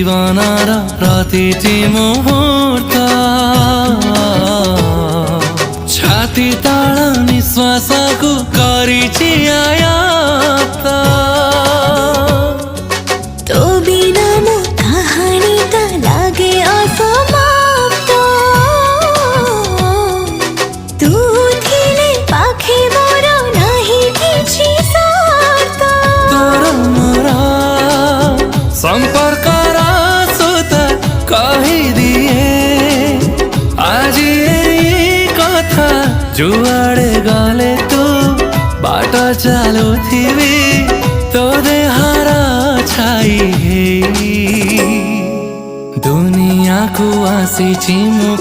जीवनर प्रतिटी मुहूर्त छाती तल निश्वासको गरिछि आयात तो बिना मो कहानी त लागे असमाप्त तू थिले पाखे मोर नहीं किछि सार्थ तोर मोर संपर्क सुत कहिदिए आज यही कथा जुआड़े गले तू बाट चालुथिबी तो देहर छाई दुनिया को आसी